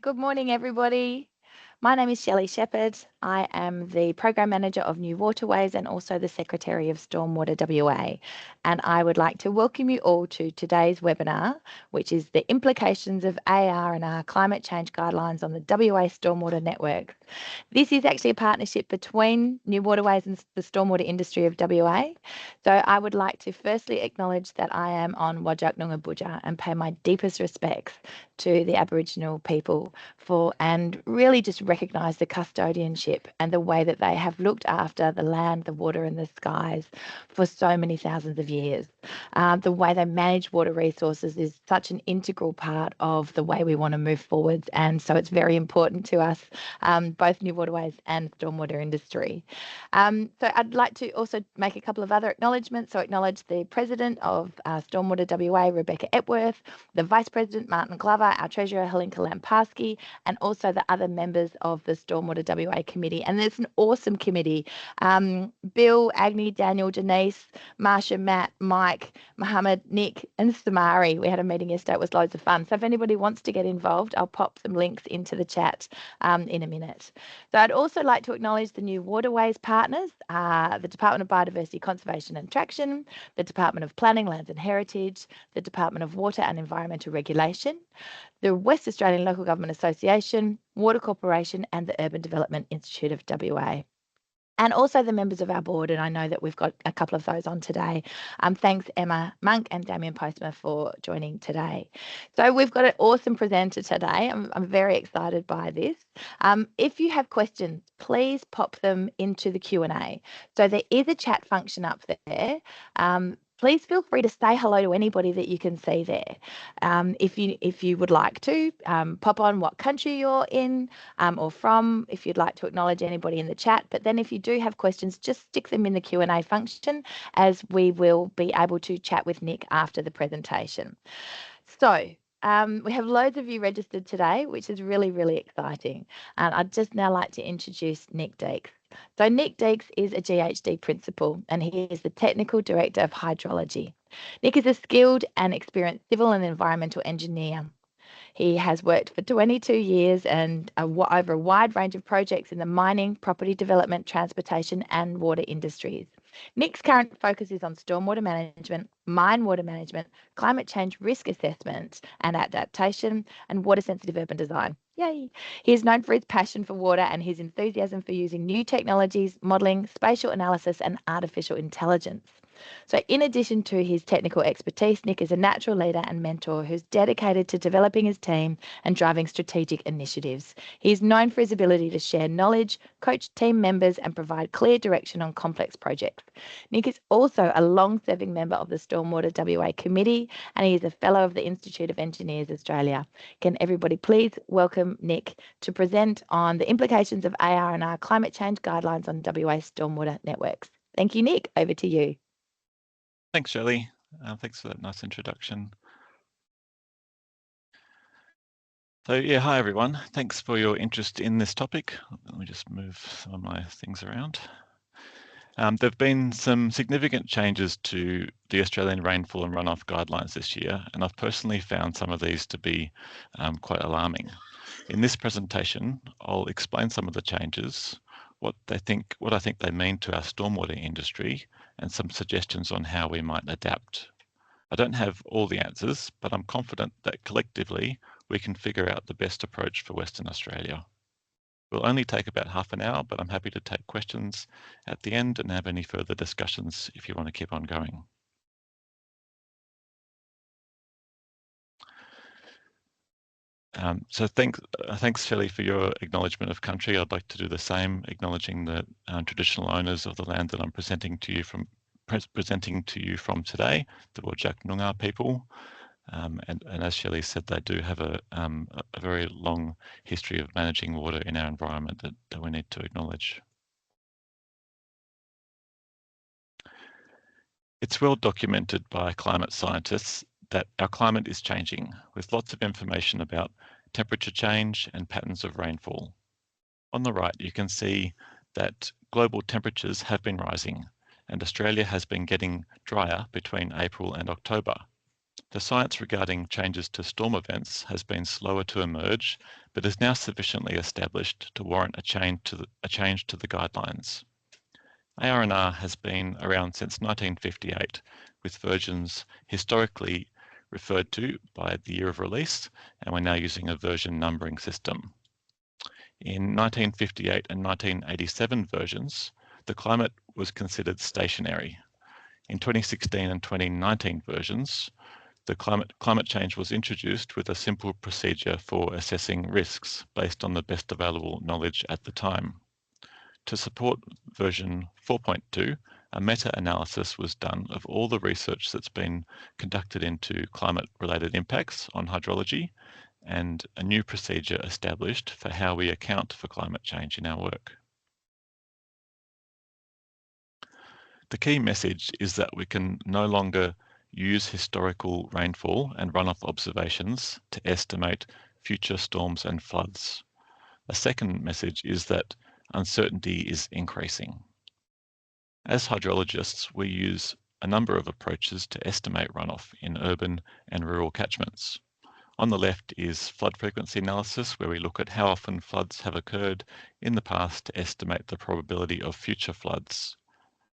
Good morning, everybody. My name is Shelley Shepherd. I am the Program Manager of New Waterways and also the Secretary of Stormwater WA. And I would like to welcome you all to today's webinar, which is the Implications of ARR&R Climate Change Guidelines on the WA Stormwater Network. This is actually a partnership between New Waterways and the stormwater industry of WA. So I would like to firstly acknowledge that I am on Whadjuk Noongar Boodja and pay my deepest respects to the Aboriginal people and really just recognise the custodianship and the way that they have looked after the land, the water and the skies for so many thousands of years. The way they manage water resources is such an integral part of the way we want to move forwards, and so it's very important to us, both New Waterways and stormwater industry. So I'd like to also make a couple of other acknowledgements. So acknowledge the President of Stormwater WA, Rebecca Epworth, the Vice President, Martin Glover, our Treasurer, Helenka Lamparski, and also the other members of the Stormwater WA committee. And there's an awesome committee. Bill, Agni, Daniel, Denise, Marsha, Matt, Mike, Mohammed, Nick, and Samari. We had a meeting yesterday. It was loads of fun. So if anybody wants to get involved, I'll pop some links into the chat in a minute. So I'd also like to acknowledge the New Waterways partners, the Department of Biodiversity, Conservation and Attraction, the Department of Planning, Lands and Heritage, the Department of Water and Environmental Regulation, the West Australian Local Government Association, Water Corporation, and the Urban Development Institute of WA. And also the members of our board, and I know that we've got a couple of those on today. Thanks, Emma Monk and Damien Postma, for joining today. So we've got an awesome presenter today. I'm very excited by this. If you have questions, please pop them into the Q&A. So there is a chat function up there. Please feel free to say hello to anybody that you can see there. If you would like to, pop on what country you're in or from, if you'd like to acknowledge anybody in the chat. But then if you do have questions, just stick them in the Q&A function, as we will be able to chat with Nick after the presentation. So we have loads of you registered today, which is really, really exciting. And I'd just now like to introduce Nick Deeks. So Nick Deeks is a GHD principal, and he is the Technical Director of Hydrology. Nick is a skilled and experienced civil and environmental engineer. He has worked for 22 years and over a wide range of projects in the mining, property development, transportation and water industries. Nick's current focus is on stormwater management, mine water management, climate change risk assessment and adaptation, and water-sensitive urban design. Yay! He is known for his passion for water and his enthusiasm for using new technologies, modelling, spatial analysis and artificial intelligence. So in addition to his technical expertise, Nick is a natural leader and mentor who's dedicated to developing his team and driving strategic initiatives. He is known for his ability to share knowledge, coach team members and provide clear direction on complex projects. Nick is also a long-serving member of the Stormwater WA Committee, and he is a Fellow of the Institute of Engineers Australia. Can everybody please welcome Nick to present on the implications of ARR&R climate change guidelines on WA stormwater networks. Thank you, Nick. Over to you. Thanks, Shelley. Thanks for that nice introduction. So yeah, hi everyone. Thanks for your interest in this topic. Let me just move some of my things around. There have been some significant changes to the Australian rainfall and runoff guidelines this year, and I've personally found some of these to be quite alarming. In this presentation, I'll explain some of the changes, what I think they mean to our stormwater industry, and some suggestions on how we might adapt. I don't have all the answers, but I'm confident that collectively we can figure out the best approach for Western Australia. We'll only take about half an hour, but I'm happy to take questions at the end and have any further discussions if you want to keep on going. So thanks, Shelley, for your acknowledgement of country. I'd like to do the same, acknowledging the traditional owners of the land that I'm presenting to you from today, the Whadjuk Noongar people. And as Shelley said, they do have a very long history of managing water in our environment that we need to acknowledge. It's well documented by climate scientists that our climate is changing, with lots of information about temperature change and patterns of rainfall. On the right, you can see that global temperatures have been rising, and Australia has been getting drier between April and October. The science regarding changes to storm events has been slower to emerge, but is now sufficiently established to warrant a change to the guidelines. ARR&R has been around since 1958, with versions historically referred to by the year of release, and we're now using a version numbering system. In 1958 and 1987 versions, the climate was considered stationary. In 2016 and 2019 versions, the climate change was introduced with a simple procedure for assessing risks based on the best available knowledge at the time. To support version 4.2, a meta-analysis was done of all the research that's been conducted into climate-related impacts on hydrology, and a new procedure established for how we account for climate change in our work. The key message is that we can no longer use historical rainfall and runoff observations to estimate future storms and floods. A second message is that uncertainty is increasing. As hydrologists, we use a number of approaches to estimate runoff in urban and rural catchments. On the left is flood frequency analysis, where we look at how often floods have occurred in the past to estimate the probability of future floods.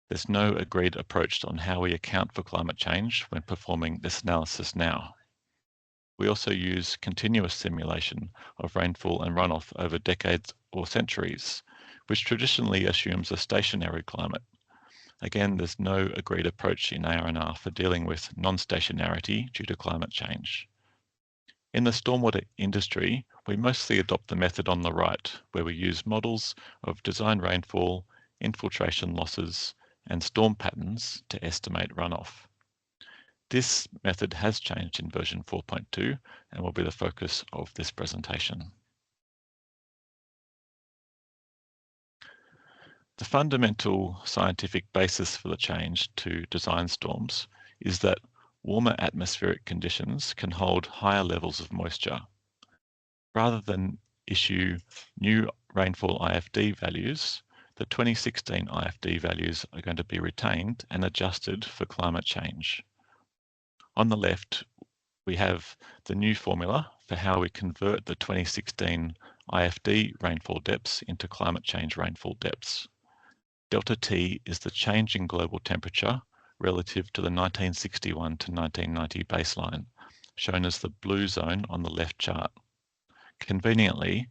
There's no agreed approach on how we account for climate change when performing this analysis now. We also use continuous simulation of rainfall and runoff over decades or centuries, which traditionally assumes a stationary climate. Again, there's no agreed approach in ARR&R for dealing with non-stationarity due to climate change. In the stormwater industry, we mostly adopt the method on the right, where we use models of design rainfall, infiltration losses, and storm patterns to estimate runoff. This method has changed in version 4.2 and will be the focus of this presentation. The fundamental scientific basis for the change to design storms is that warmer atmospheric conditions can hold higher levels of moisture. Rather than issue new rainfall IFD values, the 2016 IFD values are going to be retained and adjusted for climate change. On the left, we have the new formula for how we convert the 2016 IFD rainfall depths into climate change rainfall depths. Delta T is the change in global temperature relative to the 1961 to 1990 baseline, shown as the blue zone on the left chart. Conveniently,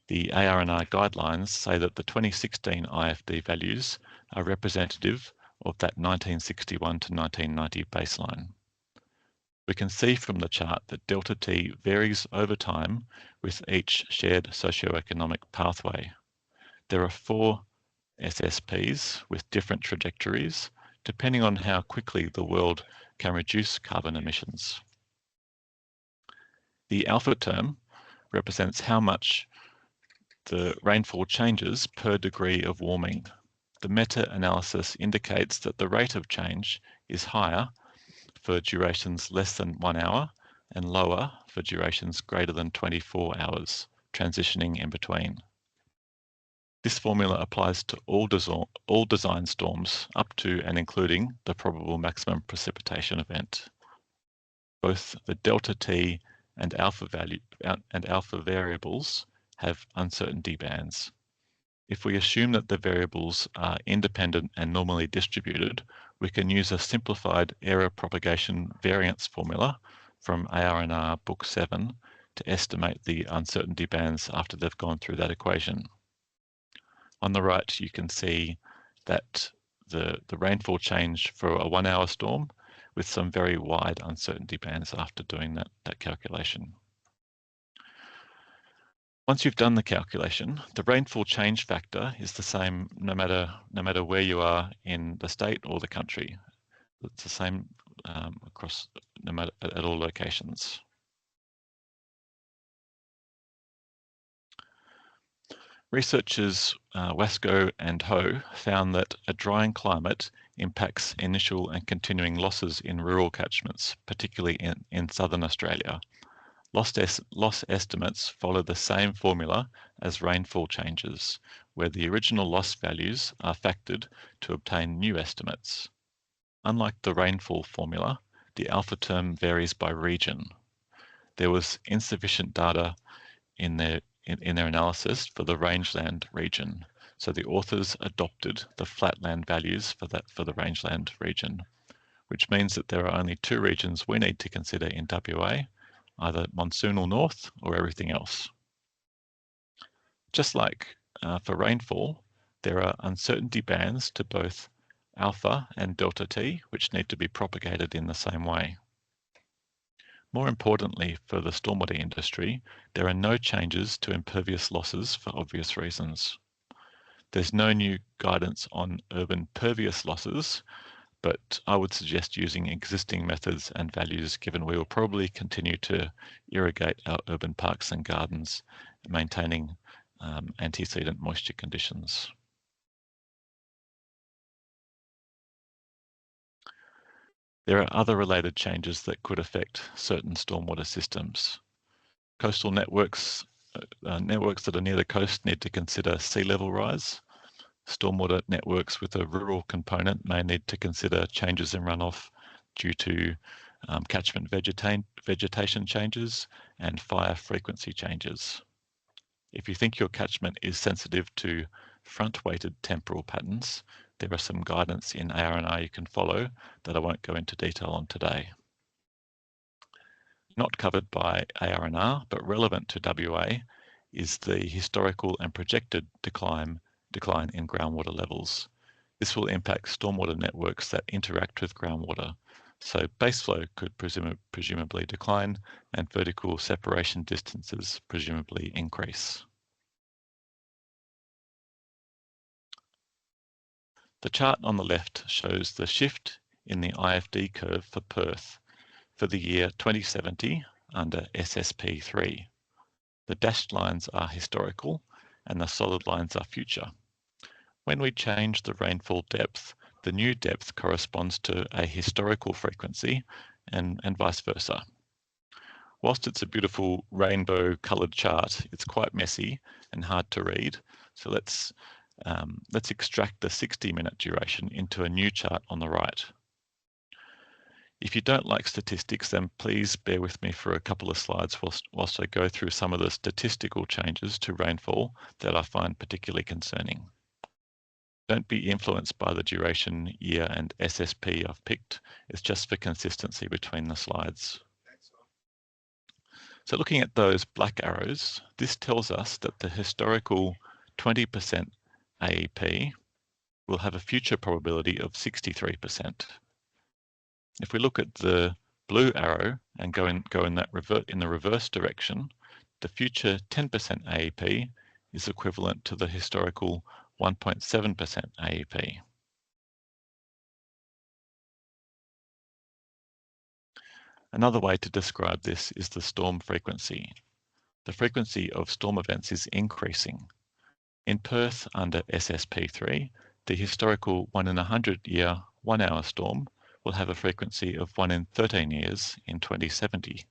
the ARR&R guidelines say that the 2016 IFD values are representative of that 1961 to 1990 baseline. We can see from the chart that delta T varies over time with each shared socioeconomic pathway. There are 4 SSPs with different trajectories, depending on how quickly the world can reduce carbon emissions. The alpha term represents how much the rainfall changes per degree of warming. The meta-analysis indicates that the rate of change is higher for durations less than 1 hour and lower for durations greater than 24 hours, transitioning in between. This formula applies to all design storms up to and including the probable maximum precipitation event. Both the delta T and alpha variables have uncertainty bands. If we assume that the variables are independent and normally distributed, we can use a simplified error propagation variance formula from ARR&R Book 7 to estimate the uncertainty bands after they've gone through that equation. On the right, you can see that the rainfall change for a 1 hour storm with some very wide uncertainty bands after doing that calculation. Once you've done the calculation, the rainfall change factor is the same no matter where you are in the state or the country. It's the same across at all locations. Researchers Wasco and Ho found that a drying climate impacts initial and continuing losses in rural catchments, particularly in southern Australia. Loss estimates follow the same formula as rainfall changes, where the original loss values are factored to obtain new estimates. Unlike the rainfall formula, the alpha term varies by region. There was insufficient data in their analysis for the rangeland region. So the authors adopted the flatland values for the rangeland region, which means that there are only two regions we need to consider in WA, either monsoonal north or everything else. Just like for rainfall, there are uncertainty bands to both alpha and delta T, which need to be propagated in the same way. More importantly, for the stormwater industry, there are no changes to impervious losses for obvious reasons. There's no new guidance on urban pervious losses, but I would suggest using existing methods and values, given we will probably continue to irrigate our urban parks and gardens, maintaining antecedent moisture conditions. There are other related changes that could affect certain stormwater systems. Coastal networks that are near the coast need to consider sea level rise. Stormwater networks with a rural component may need to consider changes in runoff due to catchment vegetation changes and fire frequency changes. If you think your catchment is sensitive to front-weighted temporal patterns, there are some guidance in ARR&R you can follow that I won't go into detail on today. Not covered by ARR&R, but relevant to WA, is the historical and projected decline in groundwater levels. This will impact stormwater networks that interact with groundwater. So baseflow could presumably decline and vertical separation distances presumably increase. The chart on the left shows the shift in the IFD curve for Perth for the year 2070 under SSP3. The dashed lines are historical and the solid lines are future. When we change the rainfall depth, the new depth corresponds to a historical frequency and vice versa. Whilst it's a beautiful rainbow coloured chart, it's quite messy and hard to read. So let's extract the 60-minute duration into a new chart on the right. If you don't like statistics, then please bear with me for a couple of slides whilst I go through some of the statistical changes to rainfall that I find particularly concerning. Don't be influenced by the duration, year, and SSP I've picked. It's just for consistency between the slides. So looking at those black arrows, this tells us that the historical 20% AEP will have a future probability of 63%. If we look at the blue arrow and go in the reverse direction, the future 10% AEP is equivalent to the historical 1.7% AEP. Another way to describe this is the storm frequency. The frequency of storm events is increasing. In Perth under SSP3, the historical 1 in 100 year 1 hour storm will have a frequency of 1 in 13 years in 2070.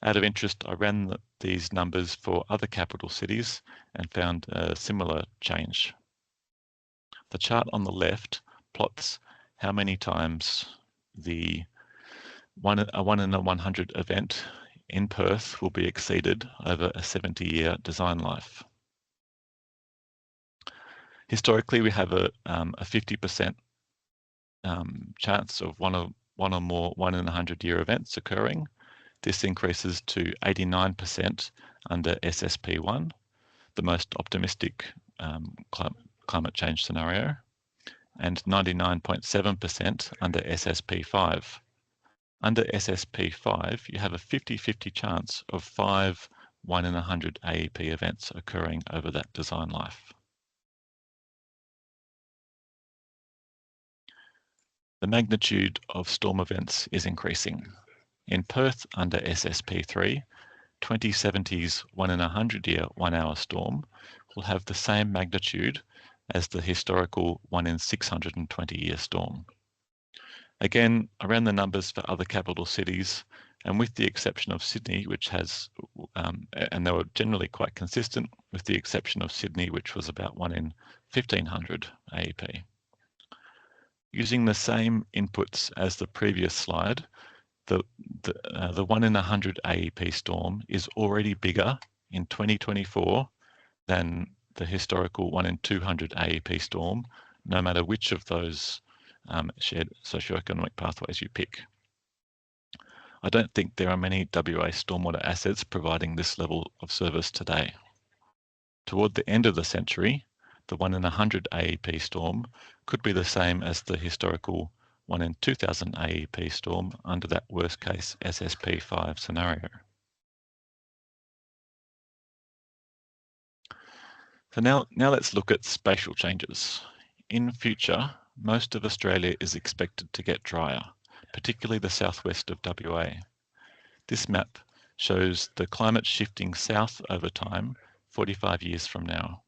Out of interest, I ran these numbers for other capital cities and found a similar change. The chart on the left plots how many times a 1 in a 100 event in Perth will be exceeded over a 70-year design life. Historically, we have a 50% chance of one or more 1 in a 100-year events occurring. This increases to 89% under SSP1, the most optimistic climate change scenario, and 99.7% under SSP5. Under SSP5, you have a 50-50 chance of 5 1 in a 100 AEP events occurring over that design life. The magnitude of storm events is increasing. In Perth under SSP3, 2070's 1 in a 100 year 1 hour storm will have the same magnitude as the historical 1 in 620 year storm. Again, I ran the numbers for other capital cities, and with the exception of Sydney, which has, and they were generally quite consistent, with the exception of Sydney, which was about 1 in 1500 AEP. Using the same inputs as the previous slide, the 1 in 100 AEP storm is already bigger in 2024 than the historical 1 in 200 AEP storm, no matter which of those shared socioeconomic pathways you pick. I don't think there are many WA stormwater assets providing this level of service today. Toward the end of the century, the 1 in 100 AEP storm could be the same as the historical 1 in 2000 AEP storm under that worst case SSP5 scenario. So now let's look at spatial changes. In future, most of Australia is expected to get drier, particularly the southwest of WA. This map shows the climate shifting south over time, 45 years from now.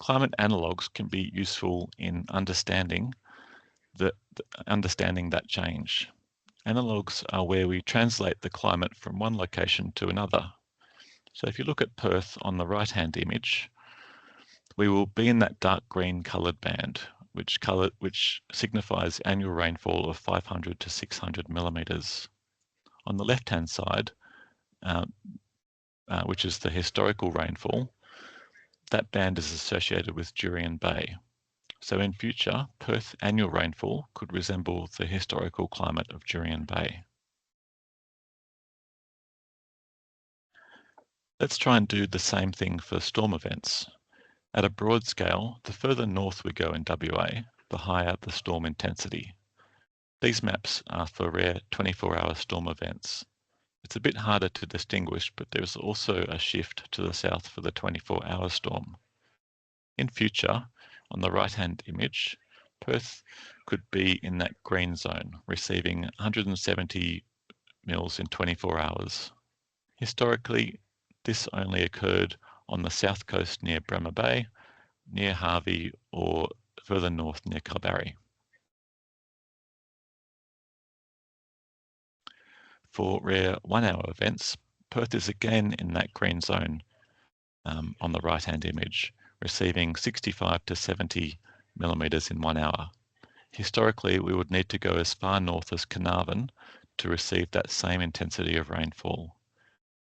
Climate analogues can be useful in understanding that change. Analogues are where we translate the climate from one location to another. So if you look at Perth on the right-hand image, we will be in that dark green coloured band, which signifies annual rainfall of 500 to 600 millimetres. On the left-hand side, which is the historical rainfall, that band is associated with Jurien Bay. So in future, Perth annual rainfall could resemble the historical climate of Jurien Bay. Let's try and do the same thing for storm events. At a broad scale, the further north we go in WA, the higher the storm intensity. These maps are for rare 24-hour storm events. It's a bit harder to distinguish, but there's also a shift to the south for the 24-hour storm. In future, on the right-hand image, Perth could be in that green zone, receiving 170 mils in 24 hours. Historically, this only occurred on the south coast near Bremer Bay, near Harvey, or further north near Kalbarri. For rare 1 hour events, Perth is again in that green zone on the right-hand image, receiving 65 to 70 millimetres in 1 hour. Historically, we would need to go as far north as Carnarvon to receive that same intensity of rainfall.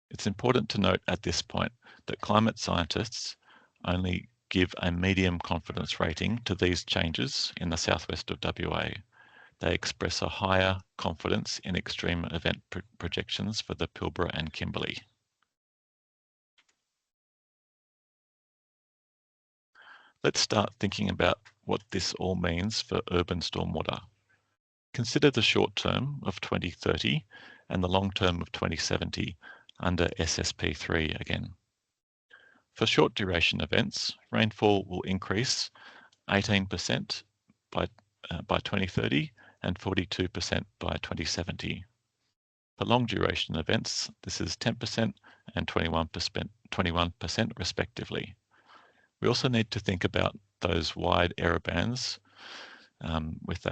It's important to note at this point that climate scientists only give a medium confidence rating to these changes in the southwest of WA. They express a higher confidence in extreme event projections for the Pilbara and Kimberley. Let's start thinking about what this all means for urban stormwater. Consider the short term of 2030 and the long term of 2070 under SSP3 again. For short duration events, rainfall will increase 18% by 2030 and 42% by 2070. For long duration events, this is 10% and 21% respectively. We also need to think about those wide error bands with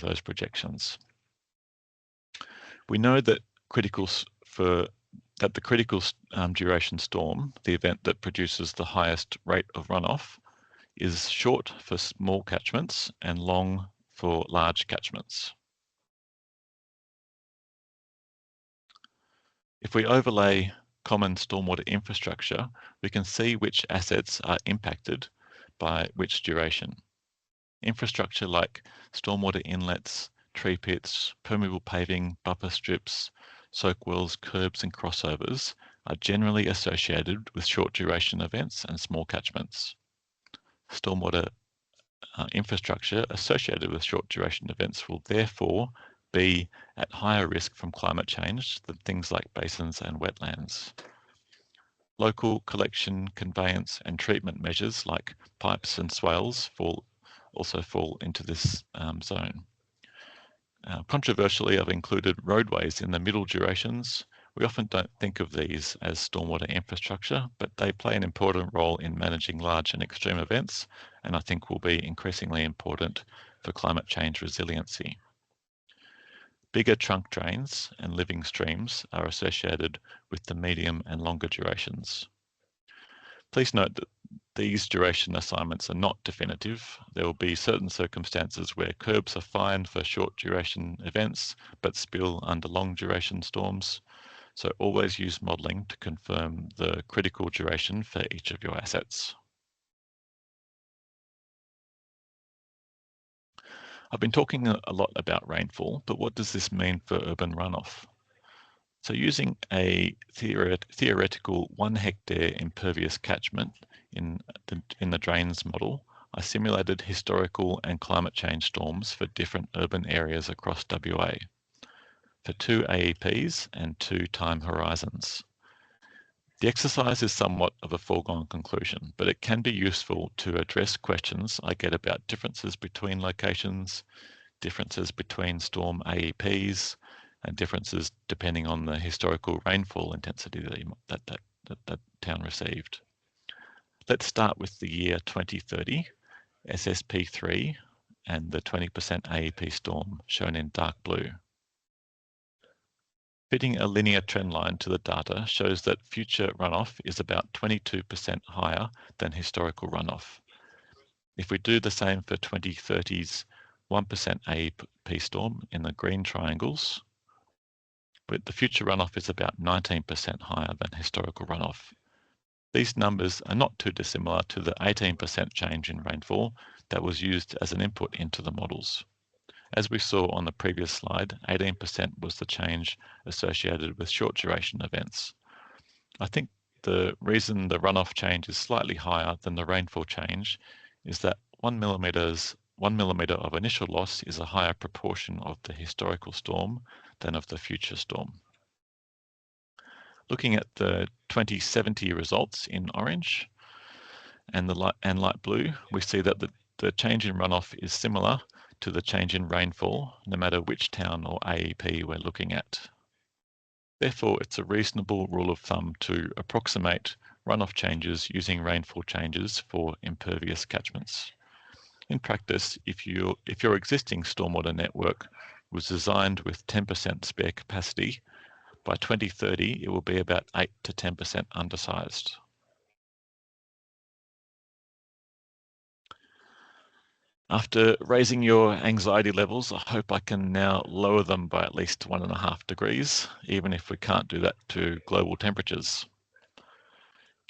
those projections. We know that the critical duration storm, the event that produces the highest rate of runoff, is short for small catchments and long for large catchments. If we overlay common stormwater infrastructure, we can see which assets are impacted by which duration. Infrastructure like stormwater inlets, tree pits, permeable paving, buffer strips, soak wells, curbs and crossovers are generally associated with short duration events and small catchments. Stormwater infrastructure associated with short duration events will therefore be at higher risk from climate change than things like basins and wetlands. Local collection, conveyance and treatment measures like pipes and swales also fall into this zone. Controversially, I've included roadways in the middle durations. We often don't think of these as stormwater infrastructure, but they play an important role in managing large and extreme events, and I think will be increasingly important for climate change resiliency. Bigger trunk drains and living streams are associated with the medium and longer durations. Please note these duration assignments are not definitive. There will be certain circumstances where curbs are fine for short duration events, but spill under long duration storms. So always use modelling to confirm the critical duration for each of your assets. I've been talking a lot about rainfall, but what does this mean for urban runoff? So using a theoretical 1 hectare impervious catchment in the drains model, I simulated historical and climate change storms for different urban areas across WA for 2 AEPs and 2 time horizons. The exercise is somewhat of a foregone conclusion, but it can be useful to address questions I get about differences between locations, differences between storm AEPs, and differences depending on the historical rainfall intensity that town received. Let's start with the year 2030, SSP3, and the 20% AEP storm shown in dark blue. Fitting a linear trend line to the data shows that future runoff is about 22% higher than historical runoff. If we do the same for 2030's 1% AEP storm in the green triangles, but the future runoff is about 19% higher than historical runoff. These numbers are not too dissimilar to the 18% change in rainfall that was used as an input into the models. As we saw on the previous slide, 18% was the change associated with short duration events. I think the reason the runoff change is slightly higher than the rainfall change is that 1 millimetre of initial loss is a higher proportion of the historical storm than of the future storm. Looking at the 2070 results in orange and light blue, we see that the change in runoff is similar to the change in rainfall, no matter which town or AEP we're looking at. Therefore, it's a reasonable rule of thumb to approximate runoff changes using rainfall changes for impervious catchments. In practice, if your existing stormwater network was designed with 10% spare capacity, by 2030 it will be about 8 to 10% undersized. After raising your anxiety levels, I hope I can now lower them by at least 1.5 degrees, even if we can't do that to global temperatures.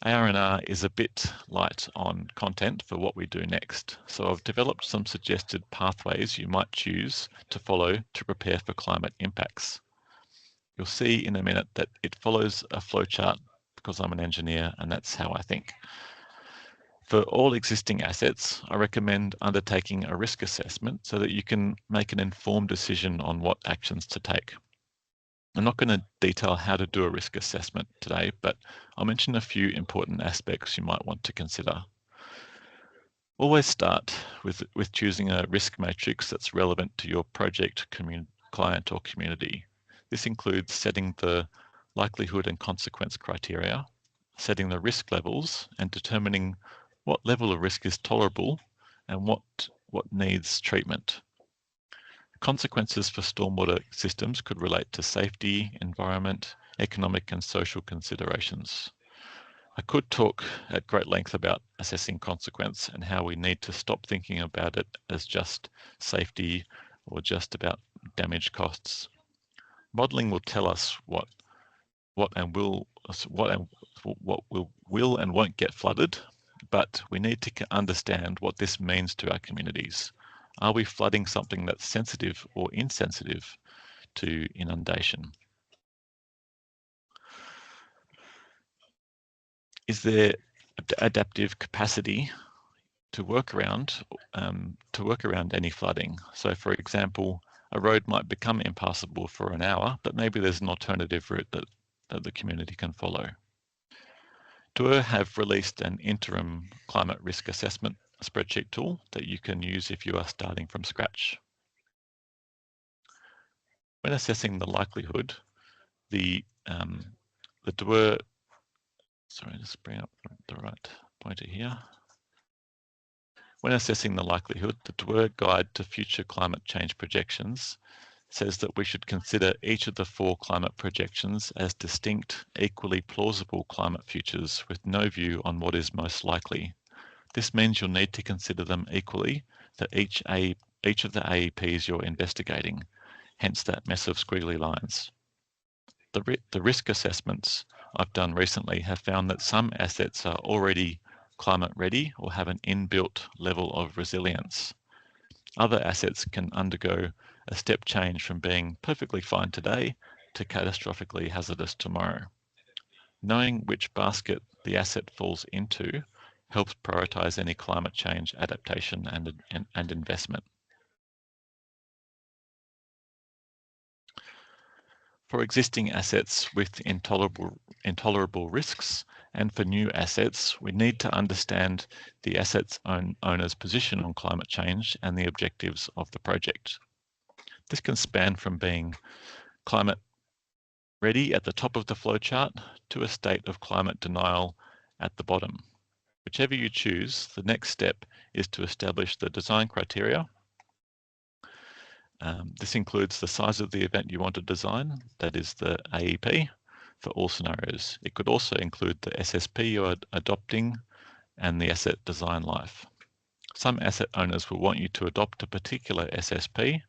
ARR&R is a bit light on content for what we do next, so I've developed some suggested pathways you might choose to follow to prepare for climate impacts. You'll see in a minute that it follows a flowchart because I'm an engineer and that's how I think. For all existing assets, I recommend undertaking a risk assessment so that you can make an informed decision on what actions to take. I'm not going to detail how to do a risk assessment today, but I'll mention a few important aspects you might want to consider. Always start with choosing a risk matrix that's relevant to your project, client, or community. This includes setting the likelihood and consequence criteria, setting the risk levels, and determining what level of risk is tolerable and what needs treatment. Consequences for stormwater systems could relate to safety, environment, economic and social considerations. I could talk at great length about assessing consequence and how we need to stop thinking about it as just safety or just about damage costs. Modelling will tell us what will and won't get flooded, but we need to understand what this means to our communities. Are we flooding something that's sensitive or insensitive to inundation? Is there adaptive capacity to work around any flooding? So, for example, a road might become impassable for an hour, but maybe there's an alternative route that the community can follow. DWER have released an interim climate risk assessment spreadsheet tool that you can use if you are starting from scratch. When assessing the likelihood, the DWER, sorry, just bring up the right pointer here. When assessing the likelihood, the DWER Guide to Future Climate Change Projections says that we should consider each of the 4 climate projections as distinct, equally plausible climate futures with no view on what is most likely. This means you'll need to consider them equally for each of the AEPs you're investigating, hence that mess of squiggly lines. The risk assessments I've done recently have found that some assets are already climate ready or have an inbuilt level of resilience. Other assets can undergo a step change from being perfectly fine today to catastrophically hazardous tomorrow. Knowing which basket the asset falls into helps prioritize any climate change adaptation and investment. For existing assets with intolerable risks and for new assets, we need to understand the asset's owner's position on climate change and the objectives of the project. This can span from being climate ready at the top of the flowchart to a state of climate denial at the bottom. Whichever you choose, the next step is to establish the design criteria. This includes the size of the event you want to design, that is the AEP, for all scenarios. It could also include the SSP you're adopting and the asset design life. Some asset owners will want you to adopt a particular SSP.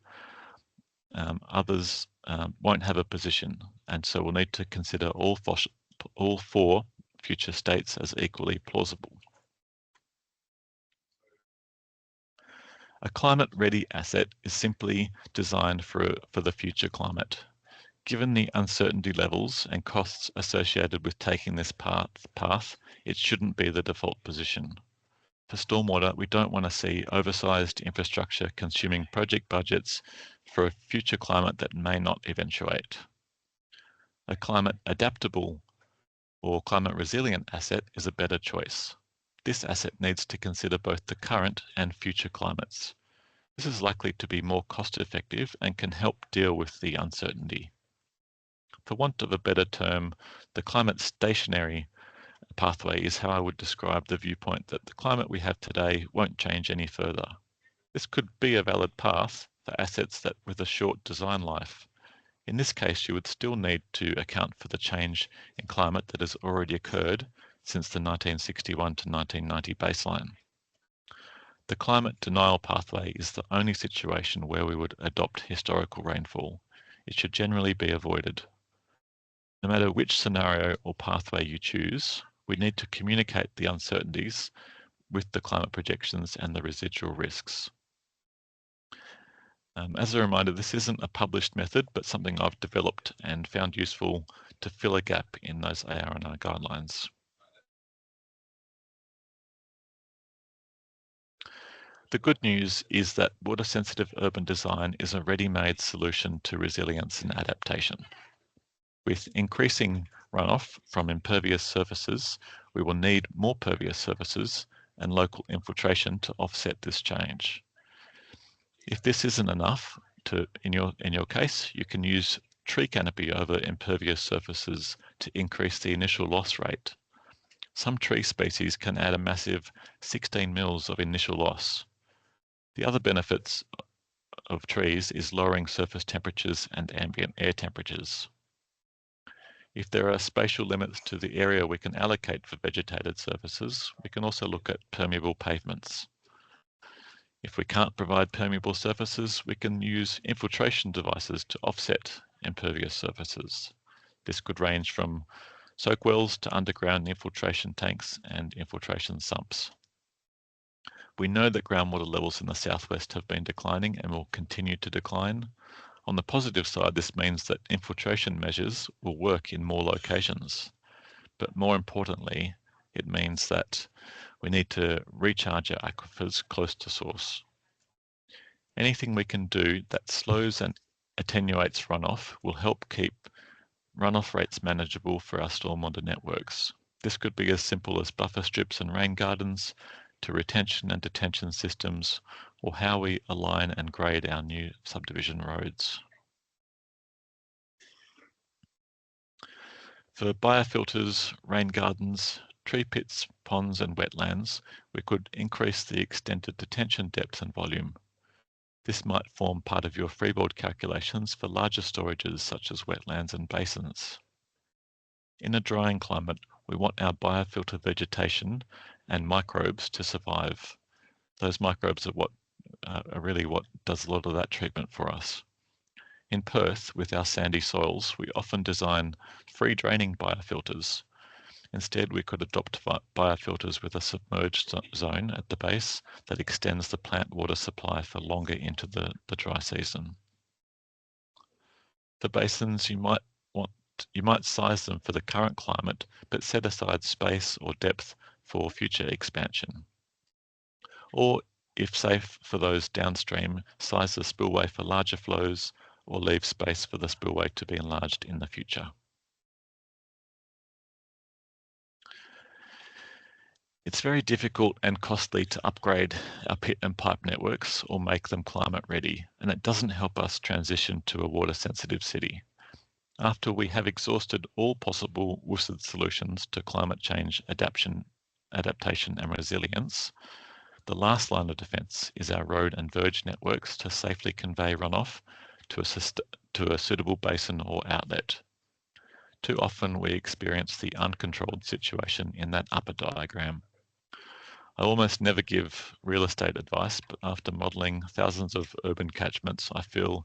Others won't have a position, and so we'll need to consider all four future states as equally plausible. A climate-ready asset is simply designed for the future climate. Given the uncertainty levels and costs associated with taking this path, it shouldn't be the default position. For stormwater, we don't want to see oversized infrastructure consuming project budgets for a future climate that may not eventuate. A climate adaptable or climate resilient asset is a better choice. This asset needs to consider both the current and future climates. This is likely to be more cost effective and can help deal with the uncertainty. For want of a better term, the climate stationary pathway is how I would describe the viewpoint that the climate we have today won't change any further. This could be a valid path for assets that with a short design life. In this case, you would still need to account for the change in climate that has already occurred since the 1961 to 1990 baseline. The climate denial pathway is the only situation where we would adopt historical rainfall. It should generally be avoided. No matter which scenario or pathway you choose, we need to communicate the uncertainties with the climate projections and the residual risks. As a reminder, this isn't a published method, but something I've developed and found useful to fill a gap in those ARR&R guidelines. The good news is that water-sensitive urban design is a ready-made solution to resilience and adaptation. With increasing runoff from impervious surfaces, we will need more pervious surfaces and local infiltration to offset this change. If this isn't enough, in your case, you can use tree canopy over impervious surfaces to increase the initial loss rate. Some tree species can add a massive 16 mils of initial loss. The other benefits of trees is lowering surface temperatures and ambient air temperatures. If there are spatial limits to the area we can allocate for vegetated surfaces, we can also look at permeable pavements. If we can't provide permeable surfaces, we can use infiltration devices to offset impervious surfaces. This could range from soak wells to underground infiltration tanks and infiltration sumps. We know that groundwater levels in the southwest have been declining and will continue to decline. On the positive side, this means that infiltration measures will work in more locations. But more importantly, it means that we need to recharge our aquifers close to source. Anything we can do that slows and attenuates runoff will help keep runoff rates manageable for our stormwater networks. This could be as simple as buffer strips and rain gardens, to retention and detention systems, or how we align and grade our new subdivision roads. For biofilters, rain gardens, tree pits, ponds and wetlands, we could increase the extended detention depth and volume. This might form part of your freeboard calculations for larger storages such as wetlands and basins. In a drying climate, we want our biofilter vegetation and microbes to survive. Those microbes are really what does a lot of that treatment for us. In Perth, with our sandy soils, we often design free draining biofilters. Instead, we could adopt biofilters with a submerged zone at the base that extends the plant water supply for longer into the dry season. For basins, you might size them for the current climate, but set aside space or depth for future expansion. Or, if safe for those downstream, size the spillway for larger flows or leave space for the spillway to be enlarged in the future. It's very difficult and costly to upgrade our pit and pipe networks or make them climate ready, and it doesn't help us transition to a water sensitive city. After we have exhausted all possible WUSID solutions to climate change adaptation and resilience, the last line of defence is our road and verge networks to safely convey runoff to a suitable basin or outlet. Too often we experience the uncontrolled situation in that upper diagram. I almost never give real estate advice, but after modelling thousands of urban catchments, I feel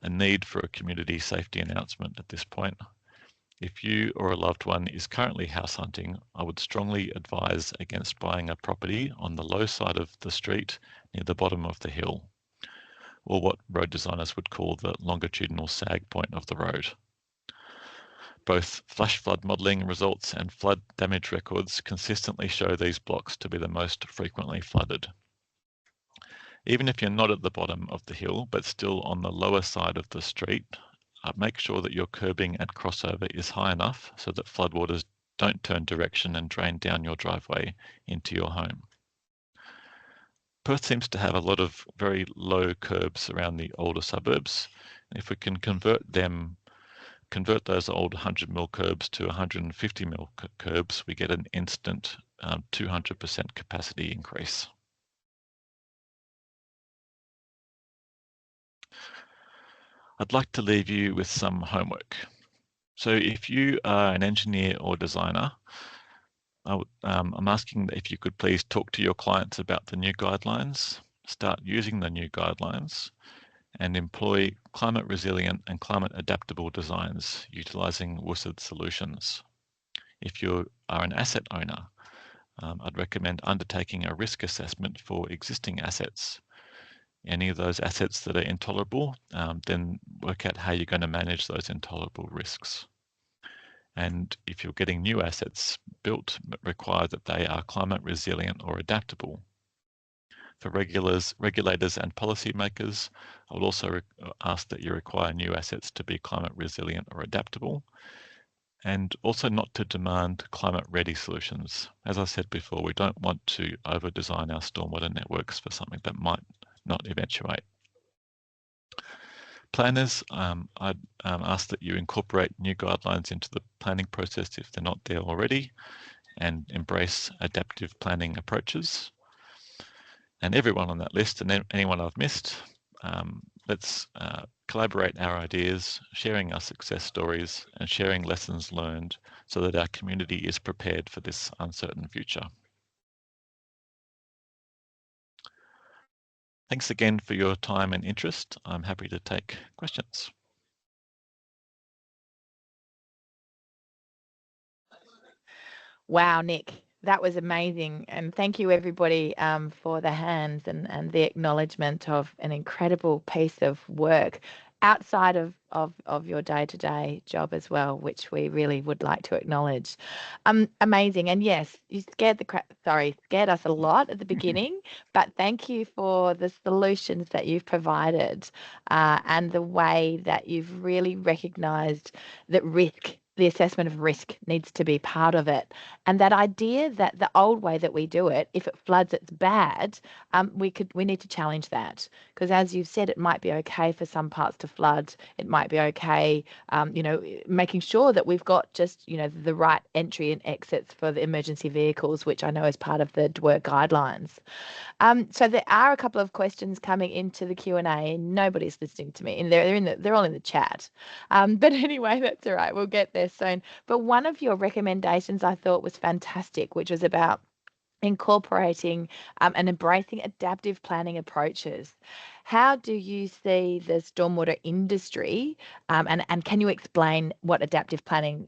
a need for a community safety announcement at this point. If you or a loved one is currently house hunting, I would strongly advise against buying a property on the low side of the street near the bottom of the hill, or what road designers would call the longitudinal sag point of the road. Both flash flood modelling results and flood damage records consistently show these blocks to be the most frequently flooded. Even if you're not at the bottom of the hill, but still on the lower side of the street, make sure that your curbing and crossover is high enough so that floodwaters don't turn direction and drain down your driveway into your home. Perth seems to have a lot of very low curbs around the older suburbs. If we can convert those old 100mm curbs to 150mm curbs, we get an instant 200% capacity increase. I'd like to leave you with some homework. So if you are an engineer or designer, I'm asking that if you could please talk to your clients about the new guidelines, start using the new guidelines, and employ climate resilient and climate adaptable designs utilising WUSID solutions. If you are an asset owner, I'd recommend undertaking a risk assessment for existing assets. Any of those assets that are intolerable, then work out how you're going to manage those intolerable risks. And if you're getting new assets built, require that they are climate resilient or adaptable. For regulators and policymakers, I would also ask that you require new assets to be climate resilient or adaptable, and also not to demand climate ready solutions. As I said before, we don't want to over design our stormwater networks for something that might not eventuate. Planners, I'd ask that you incorporate new guidelines into the planning process if they're not there already, and embrace adaptive planning approaches. And everyone on that list, and anyone I've missed, let's collaborate our ideas, sharing our success stories, and sharing lessons learned so that our community is prepared for this uncertain future. Thanks again for your time and interest. I'm happy to take questions. Wow, Nick, that was amazing. And thank you, everybody, for the hands and the acknowledgement of an incredible piece of work outside of your day-to-day job as well, which we really would like to acknowledge. Amazing. And yes, you scared us a lot at the beginning, but thank you for the solutions that you've provided and the way that you've really recognized that the assessment of risk needs to be part of it. And that idea that the old way that we do it, if it floods, it's bad, we need to challenge that. Because as you've said, it might be okay for some parts to flood. It might be okay, making sure that we've got just, the right entry and exits for the emergency vehicles, which I know is part of the DWER guidelines. So there are a couple of questions coming into the Q&A, and nobody's listening to me, and they're all in the chat. But anyway, that's all right. We'll get there soon. But one of your recommendations I thought was fantastic, which was about incorporating and embracing adaptive planning approaches. How do you see the stormwater industry, and can you explain what adaptive planning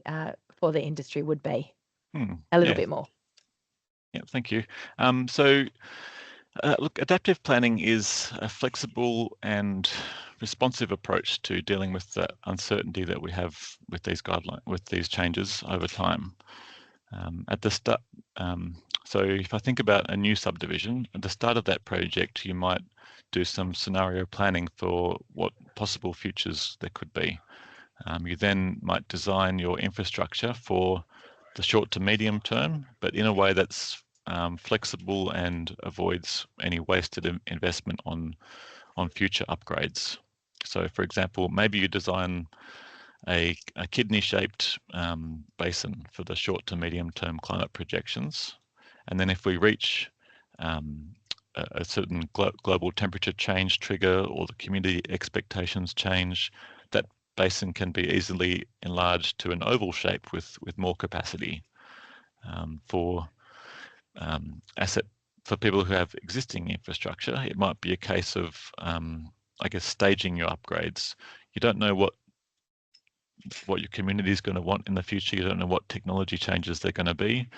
for the industry would be a little bit more? Yeah, thank you. So look, adaptive planning is a flexible and responsive approach to dealing with the uncertainty that we have with these changes over time. At the start, so if I think about a new subdivision, at the start of that project, you might do some scenario planning for what possible futures there could be. You then might design your infrastructure for the short to medium term, but in a way that's flexible and avoids any wasted investment on future upgrades. So, for example, maybe you design a kidney-shaped basin for the short to medium-term climate projections, and then if we reach a certain global temperature change trigger or the community expectations change, that basin can be easily enlarged to an oval shape with more capacity. For people who have existing infrastructure, it might be a case of, I guess, staging your upgrades. You don't know what your community is going to want in the future. You don't know what technology changes they're going to be.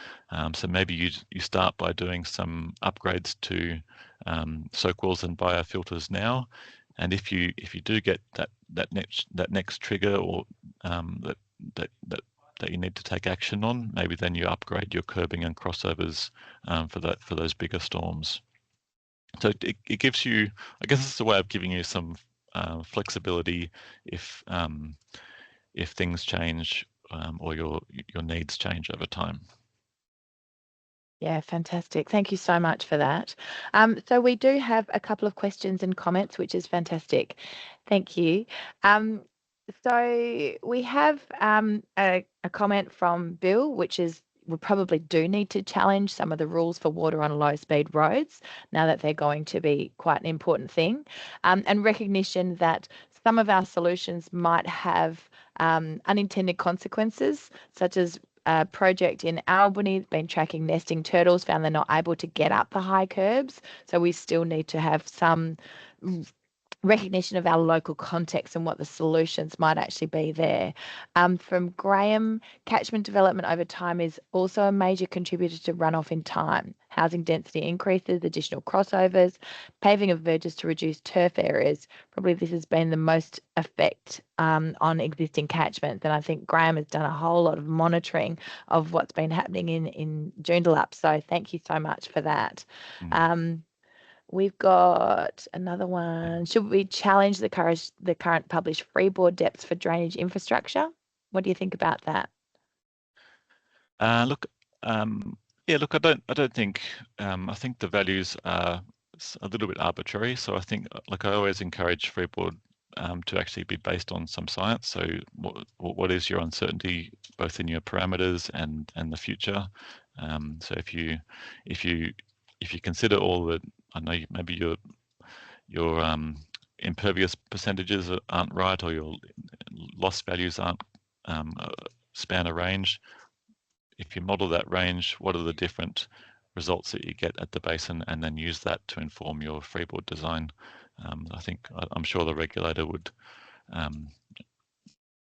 So maybe you start by doing some upgrades to soak wells and biofilters now, and if you do get that next trigger or that you need to take action on, maybe then you upgrade your curbing and crossovers for those bigger storms. So it gives you, I guess it's a way of giving you some flexibility if things change or your needs change over time. Yeah, fantastic. Thank you so much for that. So we do have a couple of questions and comments, which is fantastic. Thank you. So we have a comment from Bill, which is we probably do need to challenge some of the rules for water on low-speed roads now that they're going to be quite an important thing, and recognition that some of our solutions might have unintended consequences, such as a project in Albany been tracking nesting turtles, found they're not able to get up the high curbs. So we still need to have some recognition of our local context and what the solutions might actually be there. From Graham, catchment development over time is also a major contributor to runoff in time. Housing density increases, additional crossovers, paving of verges to reduce turf areas. Probably this has been the most effect on existing catchments. And I think Graham has done a whole lot of monitoring of what's been happening in Joondalup. So thank you so much for that. We've got another one. Should we challenge the current published freeboard depths for drainage infrastructure? What do you think about that? Look, I don't think. I think the values are a little bit arbitrary. So I think, like, I always encourage freeboard to actually be based on some science. So what is your uncertainty both in your parameters and the future? So if you consider all the, I know maybe your impervious percentages aren't right, or your loss values aren't span a range. If you model that range, what are the different results that you get at the basin, and then use that to inform your freeboard design? I'm sure the regulator would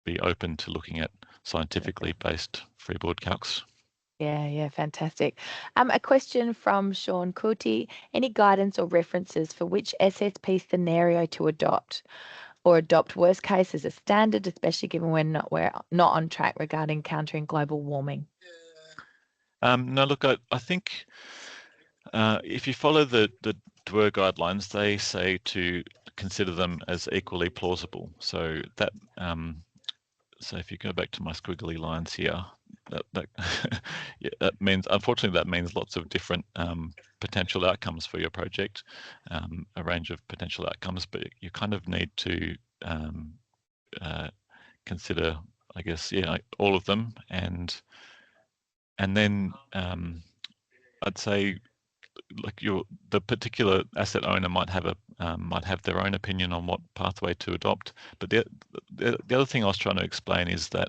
be open to looking at scientifically based freeboard calcs. Yeah, fantastic. A question from Sean Kuti. Any guidance or references for which SSP scenario to adopt, or adopt worst case as a standard, especially given we're not on track regarding countering global warming? No, look, I think if you follow the DWER guidelines, they say to consider them as equally plausible. So that so if you go back to my squiggly lines here, that means, unfortunately, that means lots of different potential outcomes for your project, a range of potential outcomes, but you kind of need to consider, I guess, all of them, and then I'd say, like, the particular asset owner might have their own opinion on what pathway to adopt. But the other thing I was trying to explain is that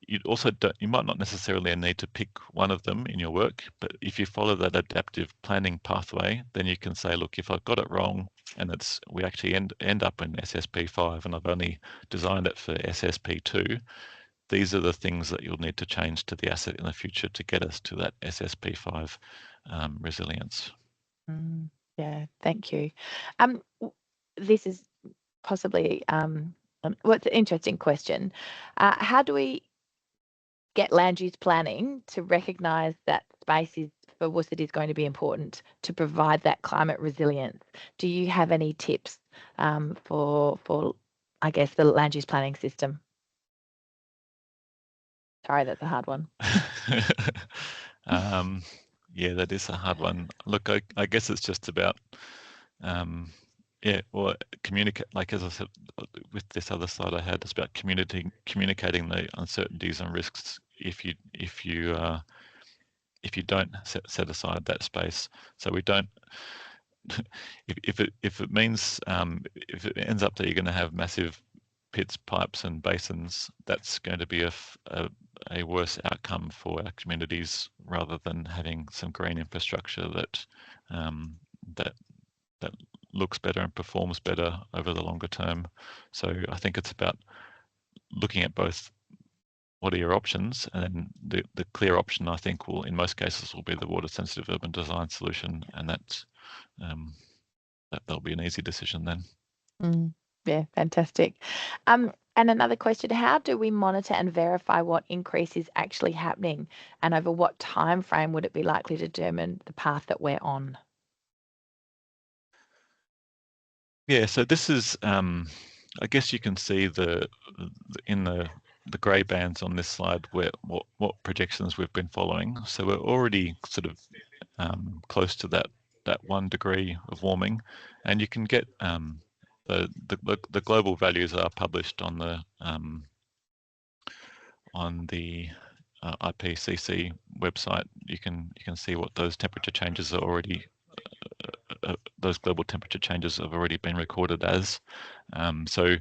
you might not necessarily need to pick one of them in your work, but if you follow that adaptive planning pathway, then you can say, look, if I've got it wrong and we actually end up in SSP5 and I've only designed it for SSP2, these are the things that you'll need to change to the asset in the future to get us to that SSP5 resilience. Yeah, thank you. This is possibly it's an interesting question. How do we get land use planning to recognise that space for WUSIT is going to be important to provide that climate resilience? Do you have any tips for I guess the land use planning system? Sorry, that's a hard one. Yeah, that is a hard one. Look, I guess it's just about communicate. Like as I said, with this other slide I had, it's about communicating the uncertainties and risks if you don't set aside that space. So we don't. if it means if it ends up that you're going to have massive pits, pipes, and basins, that's going to be a worse outcome for our communities rather than having some green infrastructure that looks better and performs better over the longer term. So I think it's about looking at both what are your options, and then the clear option, I think, will in most cases will be the water sensitive urban design solution, and that'll be an easy decision then. Yeah, fantastic. And another question, how do we monitor and verify what increase is actually happening, and over what time frame would it be likely to determine the path that we're on? Yeah, so this is, I guess you can see in the grey bands on this slide what projections we've been following. So we're already sort of close to that 1 degree of warming, and you can get the global values are published on the IPCC website. You can see what those temperature changes are already. Those global temperature changes have already been recorded as. So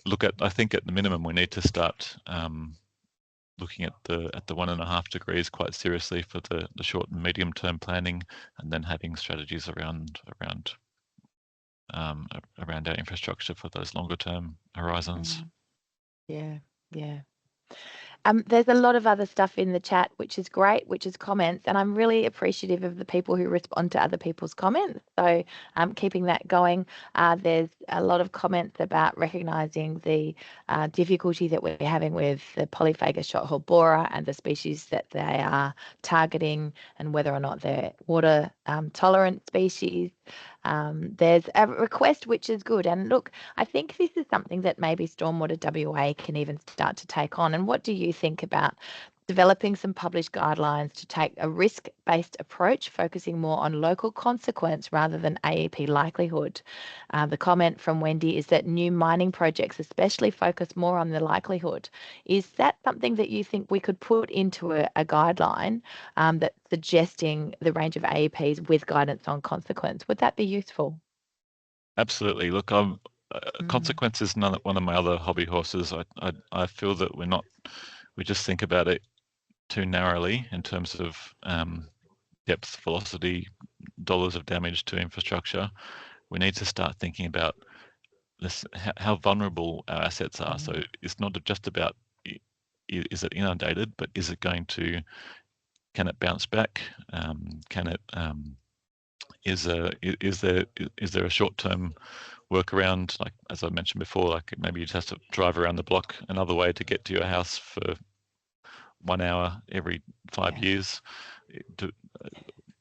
look at, I think at the minimum we need to start looking at the 1.5 degrees quite seriously for the short and medium term planning, and then having strategies around our infrastructure for those longer term horizons. Yeah. There's a lot of other stuff in the chat, which is great, which is comments, and I'm really appreciative of the people who respond to other people's comments. So keeping that going. There's a lot of comments about recognising the difficulty that we're having with the polyphagous short-hauled borer and the species that they are targeting, and whether or not they're water tolerant species. There's a request, which is good. And look, I think this is something that maybe Stormwater WA can even start to take on. And what do you think about developing some published guidelines to take a risk-based approach, focusing more on local consequence rather than AEP likelihood? The comment from Wendy is that new mining projects especially focus more on the likelihood. Is that something that you think we could put into a guideline that's suggesting the range of AEPs with guidance on consequence? Would that be useful? Absolutely. Look, consequence is one of my other hobby horses. I feel that we just think about it too narrowly in terms of depth, velocity, dollars of damage to infrastructure. We need to start thinking about this, how vulnerable our assets are. So it's not just about is it inundated, but can it bounce back? Is there a short-term workaround, like as I mentioned before, like maybe you just have to drive around the block another way to get to your house for 1 hour every 5 years? We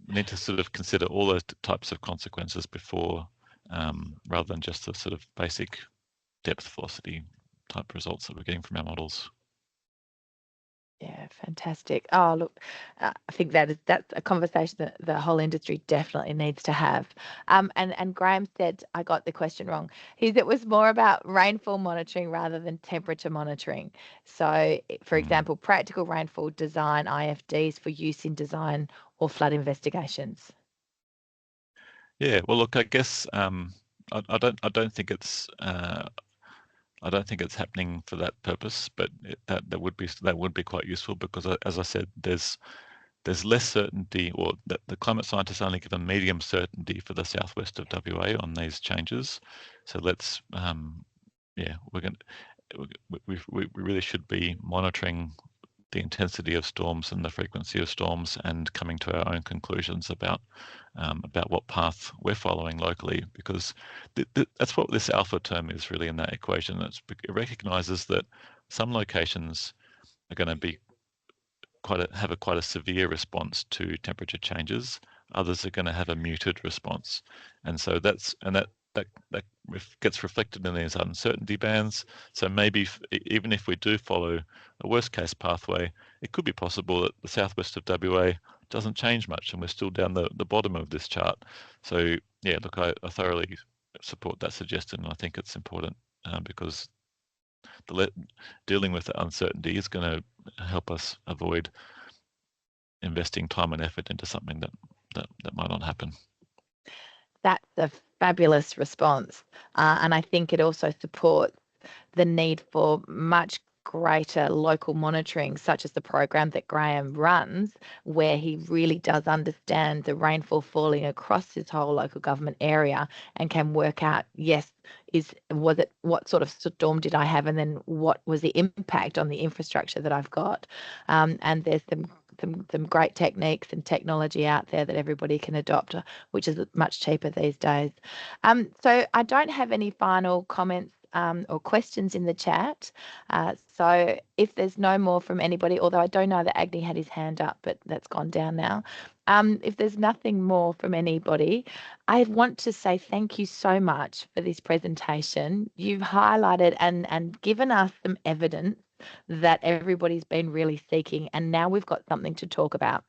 need to sort of consider all those types of consequences before, rather than just the sort of basic depth velocity type results that we're getting from our models. Yeah, fantastic. Oh, look, I think that's a conversation that the whole industry definitely needs to have. And Graham said, I got the question wrong. It was more about rainfall monitoring rather than temperature monitoring. So, for example, practical rainfall design IFDs for use in design or flood investigations. Yeah, well, look, I guess I don't think it's I don't think it's happening for that purpose, but that would be quite useful because, as I said, there's less certainty, or that the climate scientists only give a medium certainty for the southwest of WA on these changes. So let's, we really should be monitoring the intensity of storms and the frequency of storms, and coming to our own conclusions about what path we're following locally, because that's what this alpha term is really in that equation. It recognises that some locations are going to be have quite a severe response to temperature changes. Others are going to have a muted response, and so that gets reflected in these uncertainty bands. So maybe even if we do follow a worst case pathway, it could be possible that the southwest of WA doesn't change much and we're still down the bottom of this chart. So yeah, look, I thoroughly support that suggestion, and I think it's important because dealing with the uncertainty is going to help us avoid investing time and effort into something that might not happen. That's a fabulous response. And I think it also supports the need for much greater local monitoring, such as the program that Graham runs, where he really does understand the rainfall falling across his whole local government area and can work out, yes, what sort of storm did I have, and then what was the impact on the infrastructure that I've got. And there's some great techniques and technology out there that everybody can adopt, which is much cheaper these days. So I don't have any final comments or questions in the chat. So if there's no more from anybody, although I don't know that Agni had his hand up, but that's gone down now. If there's nothing more from anybody, I want to say thank you so much for this presentation. You've highlighted and given us some evidence that everybody's been really seeking, and now we've got something to talk about.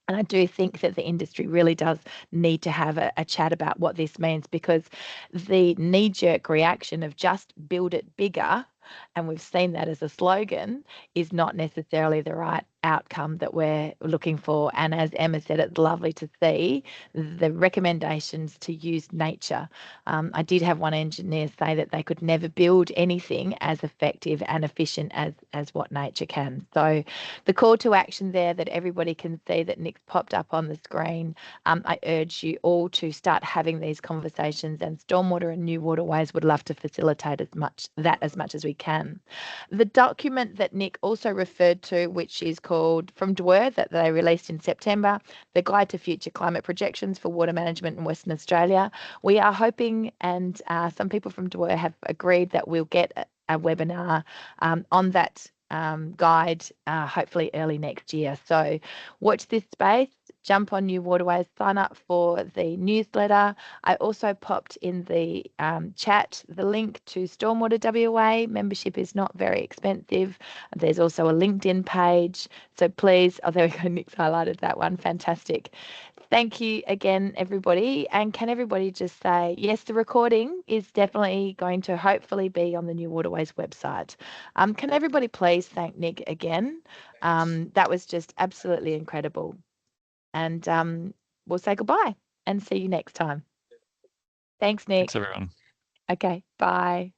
And I do think that the industry really does need to have a chat about what this means, because the knee-jerk reaction of just build it bigger, and we've seen that as a slogan, is not necessarily the right outcome that we're looking for. And as Emma said, it's lovely to see the recommendations to use nature. I did have one engineer say that they could never build anything as effective and efficient as what nature can. So the call to action there that everybody can see that Nick's popped up on the screen, I urge you all to start having these conversations, and Stormwater and New Waterways would love to facilitate as much as we can. The document that Nick also referred to, which is called from DWER, that they released in September, the Guide to Future Climate Projections for Water Management in Western Australia. We are hoping, and some people from DWER have agreed, that we'll get a webinar on that guide hopefully early next year. So watch this space, jump on New Waterways, sign up for the newsletter. I also popped in the chat the link to Stormwater WA. Membership is not very expensive. There's also a LinkedIn page. So please, oh, there we go, Nick's highlighted that one. Fantastic. Thank you again, everybody. And can everybody just say, yes, the recording is definitely going to hopefully be on the New Waterways website. Can everybody please thank Nick again? That was just absolutely incredible. And we'll say goodbye and see you next time. Thanks, Nick. Thanks, everyone. Okay, bye.